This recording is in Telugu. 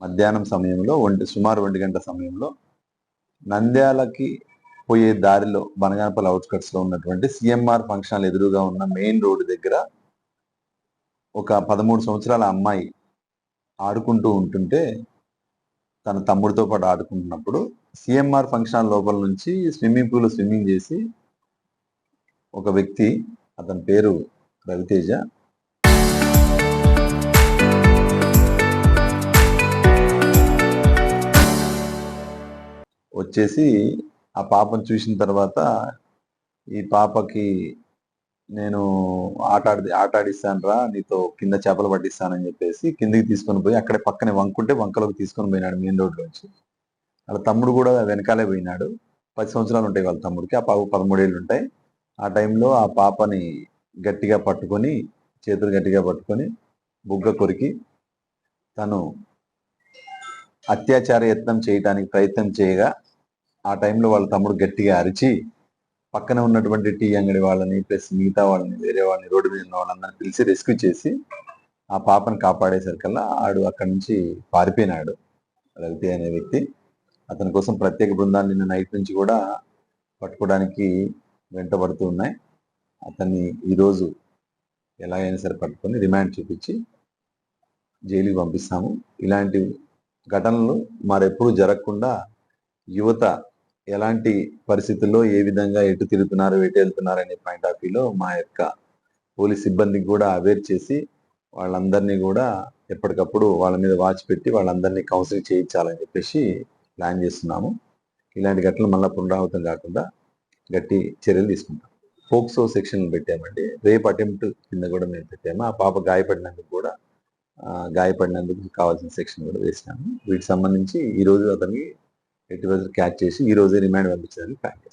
మధ్యాహ్నం సమయంలో సుమారు 1 గంట సమయంలో నంద్యాలకి పోయే దారిలో బనగానపల్లి అవుట్స్కట్స్ లో ఉన్నటువంటి సిఎంఆర్ ఫంక్షన్ హాల్ ఎదురుగా ఉన్న మెయిన్ రోడ్డు దగ్గర ఒక 13 సంవత్సరాల అమ్మాయి ఆడుకుంటూ ఉంటుంటే తన తమ్ముడితో పాటు ఆడుకుంటున్నప్పుడు సిఎంఆర్ ఫంక్షన్ హాల్ లోపల నుంచి స్విమ్మింగ్ పూల్ స్విమ్మింగ్ చేసి ఒక వ్యక్తి, అతని పేరు రవితేజ, వచ్చేసి ఆ పాపను చూసిన తర్వాత ఈ పాపకి నేను ఆటాడిస్తాను రా, నీతో కింద చేపలు పట్టిస్తానని చెప్పేసి కిందికి తీసుకొని పోయి అక్కడే పక్కనే వంకుంటే వంకలోకి తీసుకొని పోయినాడు మెయిన్ రోడ్లోంచి. వాళ్ళ తమ్ముడు కూడా వెనకాలే పోయినాడు. 10 సంవత్సరాలు ఉంటాయి వాళ్ళ తమ్ముడికి, ఆ పాప 13 ఏళ్ళు ఉంటాయి. ఆ టైంలో ఆ పాపని గట్టిగా పట్టుకొని, చేతులు గట్టిగా పట్టుకొని బుగ్గ కొరికి తను అత్యాచార యత్నం చేయడానికి ప్రయత్నం చేయగా ఆ టైంలో వాళ్ళ తమ్ముడు గట్టిగా అరిచి పక్కన ఉన్నటువంటి టీ అంగడి వాళ్ళని ప్లస్ మిగతా వాళ్ళని, వేరే వాళ్ళని, రోడ్డు మీద ఉన్న వాళ్ళందరినీ పిలిచి రెస్క్యూ చేసి ఆ పాపను కాపాడేసరికల్లా ఆడు అక్కడి నుంచి పారిపోయినాడు. రవితే అనే వ్యక్తి. అతని కోసం ప్రత్యేక బృందాలు నిన్న నైట్ నుంచి కూడా పట్టుకోవడానికి వెంటబడుతూ ఉన్నాయి. అతన్ని ఈరోజు ఎలాగైనా సరే పట్టుకొని రిమాండ్ చూపించి జైలుకి పంపిస్తాము. ఇలాంటి ఘటనలు మరెప్పుడు జరగకుండా యువత ఎలాంటి పరిస్థితుల్లో ఏ విధంగా ఎటు తిరుగుతున్నారు, ఎటు వెళ్తున్నారు అనే పాయింట్ ఆఫ్ వ్యూలో మా యొక్క పోలీస్ సిబ్బందికి కూడా అవేర్ చేసి వాళ్ళందరినీ కూడా ఎప్పటికప్పుడు వాళ్ళ మీద వాచ్ పెట్టి వాళ్ళందరినీ కౌన్సిలింగ్ చేయించాలని చెప్పేసి ప్లాన్ చేస్తున్నాము. ఇలాంటి ఘటనలు మళ్ళీ పునరావృతం కాకుండా గట్టి చర్యలు తీసుకుంటాం. ఫోక్సో సెక్షన్ పెట్టామండి. రేప్ అటెంప్ట్ కింద కూడా మేము పెట్టాము. ఆ పాప గాయపడినందుకు కావాల్సిన సెక్షన్ కూడా వేసినాము. వీటికి సంబంధించి ఈ రోజు అతనికి ఎట్టి రోజులు క్యాచ్ చేసి ఈ రోజే రిమాండ్ పంపించడానికి ప్లాన్ చేస్తాం.